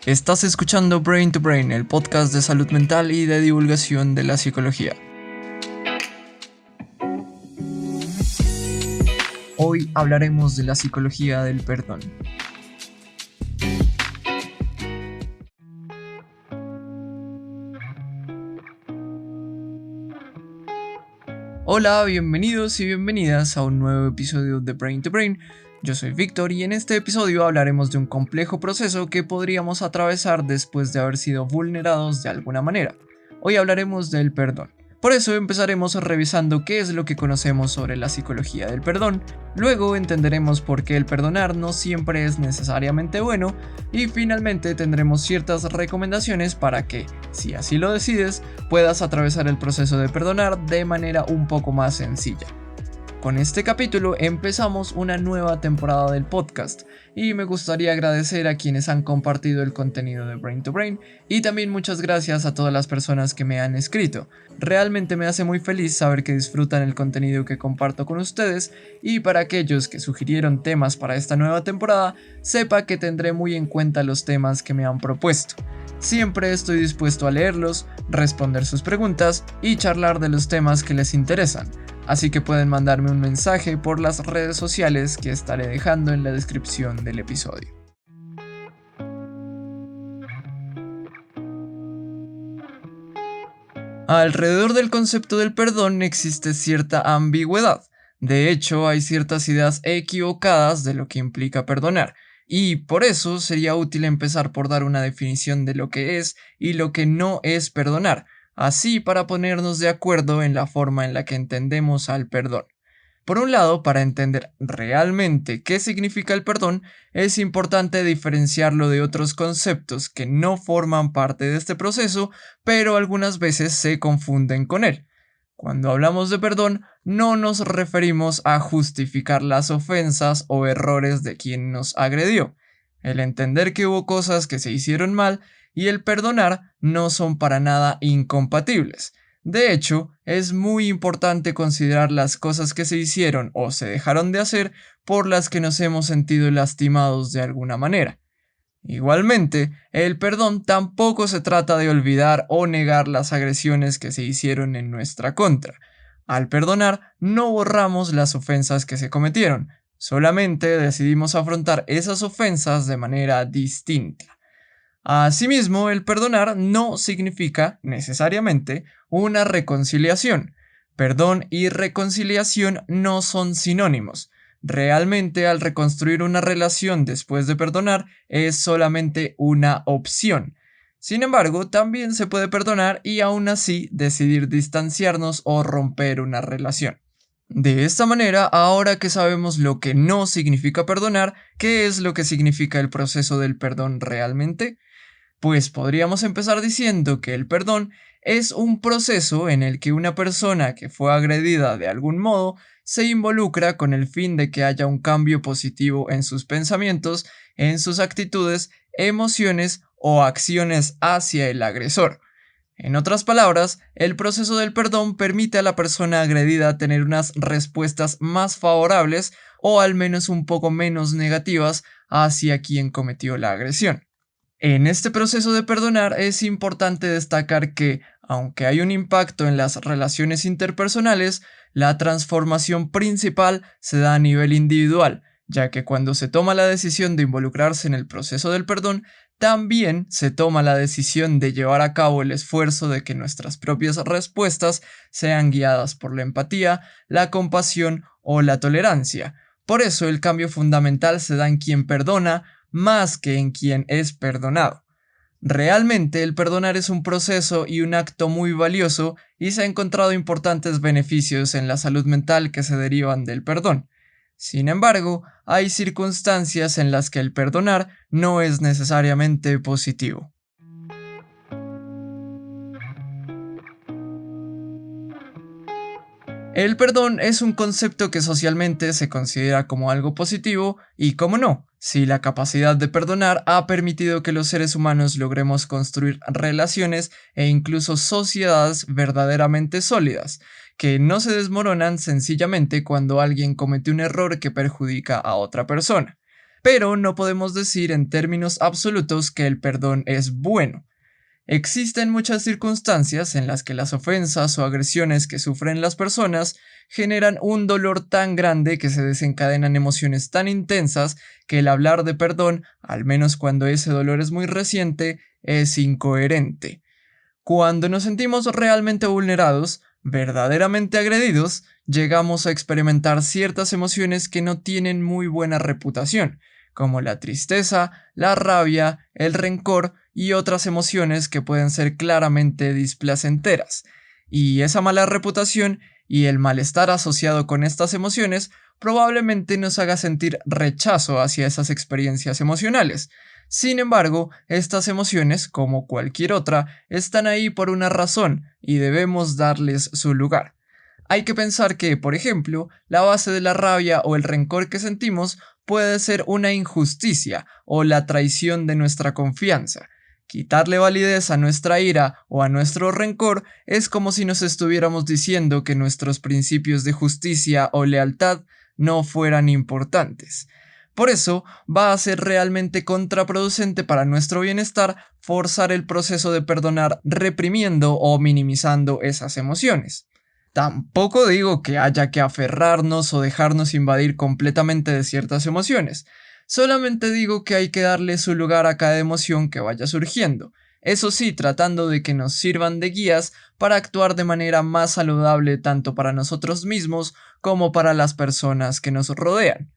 Estás escuchando Brain to Brain, el podcast de salud mental y de divulgación de la psicología. Hoy hablaremos de la psicología del perdón. Hola, bienvenidos y bienvenidas a un nuevo episodio de Brain to Brain. Yo soy Víctor y en este episodio hablaremos de un complejo proceso que podríamos atravesar después de haber sido vulnerados de alguna manera. Hoy hablaremos del perdón. Por eso empezaremos revisando qué es lo que conocemos sobre la psicología del perdón, luego entenderemos por qué el perdonar no siempre es necesariamente bueno y finalmente tendremos ciertas recomendaciones para que, si así lo decides, puedas atravesar el proceso de perdonar de manera un poco más sencilla. Con este capítulo empezamos una nueva temporada del podcast y me gustaría agradecer a quienes han compartido el contenido de Brain to Brain y también muchas gracias a todas las personas que me han escrito. Realmente me hace muy feliz saber que disfrutan el contenido que comparto con ustedes y para aquellos que sugirieron temas para esta nueva temporada, sepa que tendré muy en cuenta los temas que me han propuesto. Siempre estoy dispuesto a leerlos, responder sus preguntas y charlar de los temas que les interesan. Así que pueden mandarme un mensaje por las redes sociales que estaré dejando en la descripción del episodio. Alrededor del concepto del perdón existe cierta ambigüedad. De hecho, hay ciertas ideas equivocadas de lo que implica perdonar, y por eso sería útil empezar por dar una definición de lo que es y lo que no es perdonar, así para ponernos de acuerdo en la forma en la que entendemos al perdón. Por un lado, para entender realmente qué significa el perdón, es importante diferenciarlo de otros conceptos que no forman parte de este proceso, pero algunas veces se confunden con él. Cuando hablamos de perdón, no nos referimos a justificar las ofensas o errores de quien nos agredió. El entender que hubo cosas que se hicieron mal y el perdonar no son para nada incompatibles. De hecho, es muy importante considerar las cosas que se hicieron o se dejaron de hacer por las que nos hemos sentido lastimados de alguna manera. Igualmente, el perdón tampoco se trata de olvidar o negar las agresiones que se hicieron en nuestra contra. Al perdonar, no borramos las ofensas que se cometieron, solamente decidimos afrontar esas ofensas de manera distinta. Asimismo, el perdonar no significa necesariamente una reconciliación. Perdón y reconciliación no son sinónimos. Realmente, al reconstruir una relación después de perdonar es solamente una opción. Sin embargo, también se puede perdonar y aún así decidir distanciarnos o romper una relación. De esta manera, ahora que sabemos lo que no significa perdonar, ¿qué es lo que significa el proceso del perdón realmente? Pues podríamos empezar diciendo que el perdón es un proceso en el que una persona que fue agredida de algún modo se involucra con el fin de que haya un cambio positivo en sus pensamientos, en sus actitudes, emociones o acciones hacia el agresor. En otras palabras, el proceso del perdón permite a la persona agredida tener unas respuestas más favorables o al menos un poco menos negativas hacia quien cometió la agresión. En este proceso de perdonar es importante destacar que, aunque hay un impacto en las relaciones interpersonales, la transformación principal se da a nivel individual, ya que cuando se toma la decisión de involucrarse en el proceso del perdón, también se toma la decisión de llevar a cabo el esfuerzo de que nuestras propias respuestas sean guiadas por la empatía, la compasión o la tolerancia. Por eso el cambio fundamental se da en quien perdona, más que en quien es perdonado. Realmente el perdonar es un proceso y un acto muy valioso y se han encontrado importantes beneficios en la salud mental que se derivan del perdón. Sin embargo, hay circunstancias en las que el perdonar no es necesariamente positivo. El perdón es un concepto que socialmente se considera como algo positivo y, como no, si la capacidad de perdonar ha permitido que los seres humanos logremos construir relaciones e incluso sociedades verdaderamente sólidas, que no se desmoronan sencillamente cuando alguien comete un error que perjudica a otra persona. pero no podemos decir en términos absolutos que el perdón es bueno. Existen muchas circunstancias en las que las ofensas o agresiones que sufren las personas generan un dolor tan grande que se desencadenan emociones tan intensas que el hablar de perdón, al menos cuando ese dolor es muy reciente, es incoherente. Cuando nos sentimos realmente vulnerados, verdaderamente agredidos, llegamos a experimentar ciertas emociones que no tienen muy buena reputación, como la tristeza, la rabia, el rencor y otras emociones que pueden ser claramente displacenteras. Y esa mala reputación y el malestar asociado con estas emociones probablemente nos haga sentir rechazo hacia esas experiencias emocionales. Sin embargo, estas emociones, como cualquier otra, están ahí por una razón y debemos darles su lugar. Hay que pensar que, por ejemplo, la base de la rabia o el rencor que sentimos puede ser una injusticia o la traición de nuestra confianza. Quitarle validez a nuestra ira o a nuestro rencor es como si nos estuviéramos diciendo que nuestros principios de justicia o lealtad no fueran importantes. Por eso, va a ser realmente contraproducente para nuestro bienestar forzar el proceso de perdonar reprimiendo o minimizando esas emociones. Tampoco digo que haya que aferrarnos o dejarnos invadir completamente de ciertas emociones, solamente digo que hay que darle su lugar a cada emoción que vaya surgiendo, eso sí, tratando de que nos sirvan de guías para actuar de manera más saludable tanto para nosotros mismos como para las personas que nos rodean.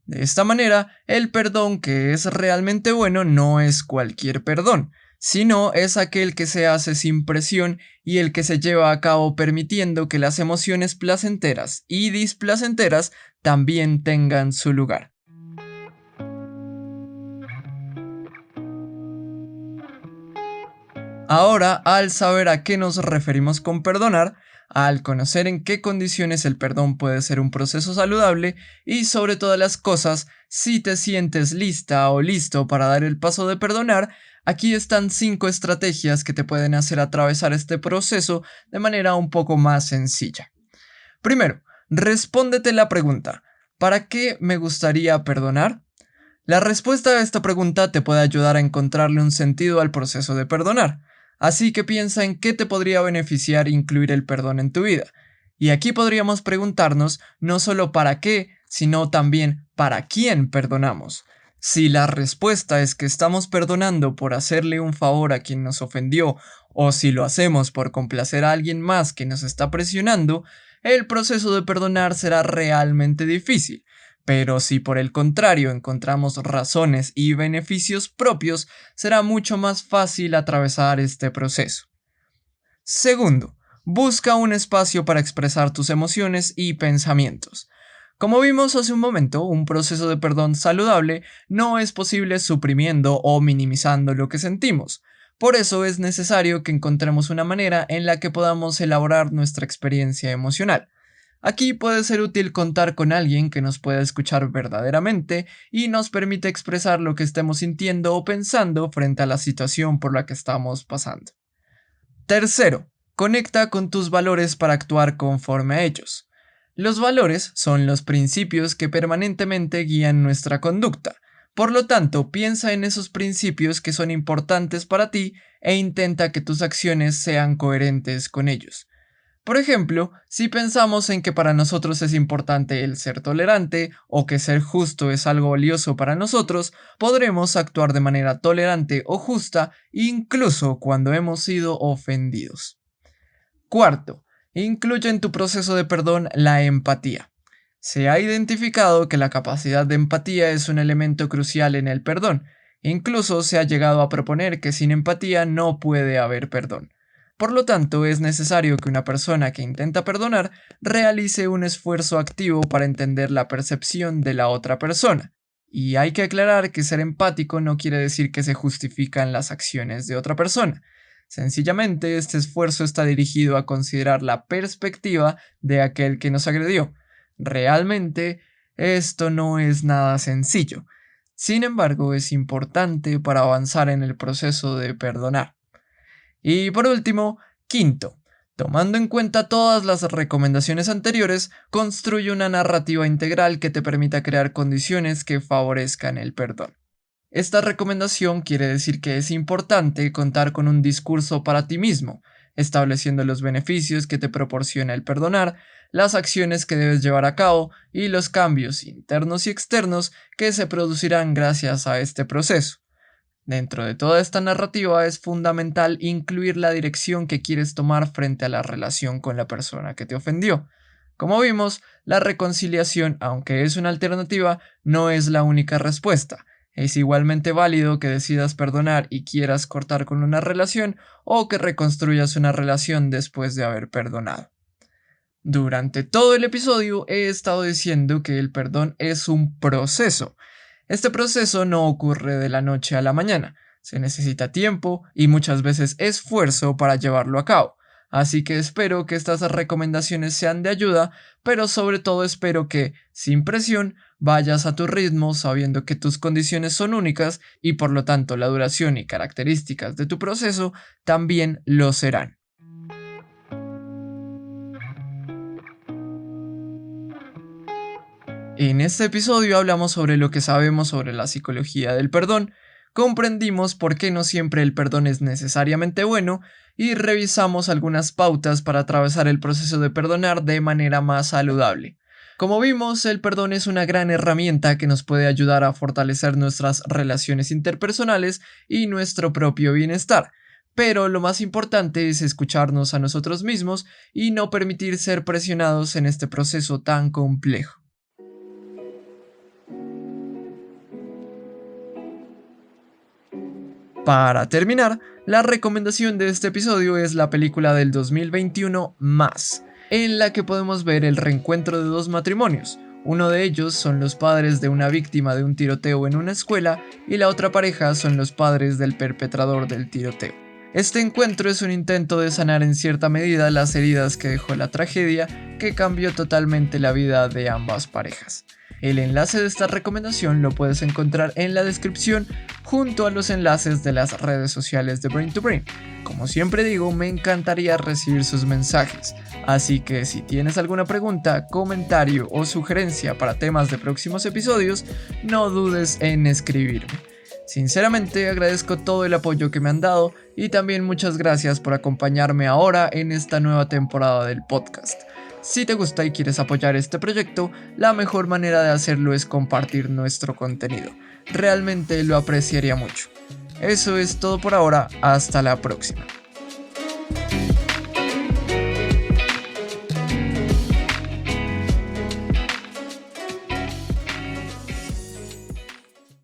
De esta manera, el perdón que es realmente bueno no es cualquier perdón, sino es aquel que se hace sin presión y el que se lleva a cabo permitiendo que las emociones placenteras y displacenteras también tengan su lugar. Ahora, al saber a qué nos referimos con perdonar, al conocer en qué condiciones el perdón puede ser un proceso saludable y sobre todas las cosas, si te sientes lista o listo para dar el paso de perdonar, aquí están 5 estrategias que te pueden hacer atravesar este proceso de manera un poco más sencilla. Primero, respóndete la pregunta, ¿para qué me gustaría perdonar? La respuesta a esta pregunta te puede ayudar a encontrarle un sentido al proceso de perdonar, así que piensa en qué te podría beneficiar incluir el perdón en tu vida. Y aquí podríamos preguntarnos no solo para qué, sino también para quién perdonamos. Si la respuesta es que estamos perdonando por hacerle un favor a quien nos ofendió, o si lo hacemos por complacer a alguien más que nos está presionando, el proceso de perdonar será realmente difícil. Pero si por el contrario encontramos razones y beneficios propios, será mucho más fácil atravesar este proceso. Segundo, busca un espacio para expresar tus emociones y pensamientos. Como vimos hace un momento, un proceso de perdón saludable no es posible suprimiendo o minimizando lo que sentimos. Por eso es necesario que encontremos una manera en la que podamos elaborar nuestra experiencia emocional. Aquí puede ser útil contar con alguien que nos pueda escuchar verdaderamente y nos permite expresar lo que estemos sintiendo o pensando frente a la situación por la que estamos pasando. Tercero, conecta con tus valores para actuar conforme a ellos. Los valores son los principios que permanentemente guían nuestra conducta. Por lo tanto, piensa en esos principios que son importantes para ti e intenta que tus acciones sean coherentes con ellos. Por ejemplo, si pensamos en que para nosotros es importante el ser tolerante o que ser justo es algo valioso para nosotros, podremos actuar de manera tolerante o justa incluso cuando hemos sido ofendidos. Cuarto, incluye en tu proceso de perdón la empatía. Se ha identificado que la capacidad de empatía es un elemento crucial en el perdón. Incluso se ha llegado a proponer que sin empatía no puede haber perdón. Por lo tanto, es necesario que una persona que intenta perdonar realice un esfuerzo activo para entender la percepción de la otra persona. Y hay que aclarar que ser empático no quiere decir que se justifican las acciones de otra persona. Sencillamente, este esfuerzo está dirigido a considerar la perspectiva de aquel que nos agredió. Realmente, esto no es nada sencillo. Sin embargo, es importante para avanzar en el proceso de perdonar. Y por último, quinto, Tomando en cuenta todas las recomendaciones anteriores, construye una narrativa integral que te permita crear condiciones que favorezcan el perdón. Esta recomendación quiere decir que es importante contar con un discurso para ti mismo, estableciendo los beneficios que te proporciona el perdonar, las acciones que debes llevar a cabo y los cambios internos y externos que se producirán gracias a este proceso. Dentro de toda esta narrativa es fundamental incluir la dirección que quieres tomar frente a la relación con la persona que te ofendió. Como vimos, la reconciliación, aunque es una alternativa, no es la única respuesta. Es igualmente válido que decidas perdonar y quieras cortar con una relación o que reconstruyas una relación después de haber perdonado. Durante todo el episodio he estado diciendo que el perdón es un proceso. Este proceso no ocurre de la noche a la mañana, se necesita tiempo y muchas veces esfuerzo para llevarlo a cabo. Así que espero que estas recomendaciones sean de ayuda, pero sobre todo espero que, sin presión, vayas a tu ritmo sabiendo que tus condiciones son únicas y por lo tanto la duración y características de tu proceso también lo serán. En este episodio hablamos sobre lo que sabemos sobre la psicología del perdón, comprendimos por qué no siempre el perdón es necesariamente bueno y revisamos algunas pautas para atravesar el proceso de perdonar de manera más saludable. Como vimos, el perdón es una gran herramienta que nos puede ayudar a fortalecer nuestras relaciones interpersonales y nuestro propio bienestar. Pero lo más importante es escucharnos a nosotros mismos y no permitir ser presionados en este proceso tan complejo. Para terminar, la recomendación de este episodio es la película del 2021 Más, en la que podemos ver el reencuentro de dos matrimonios. Uno de ellos son los padres de una víctima de un tiroteo en una escuela y la otra pareja son los padres del perpetrador del tiroteo. Este encuentro es un intento de sanar en cierta medida las heridas que dejó la tragedia que cambió totalmente la vida de ambas parejas. El enlace de esta recomendación lo puedes encontrar en la descripción junto a los enlaces de las redes sociales de Brain to Brain. Como siempre digo, me encantaría recibir sus mensajes, así que si tienes alguna pregunta, comentario o sugerencia para temas de próximos episodios, no dudes en escribirme. Sinceramente agradezco todo el apoyo que me han dado y también muchas gracias por acompañarme ahora en esta nueva temporada del podcast. Si te gusta y quieres apoyar este proyecto, la mejor manera de hacerlo es compartir nuestro contenido. Realmente lo apreciaría mucho. Eso es todo por ahora, hasta la próxima.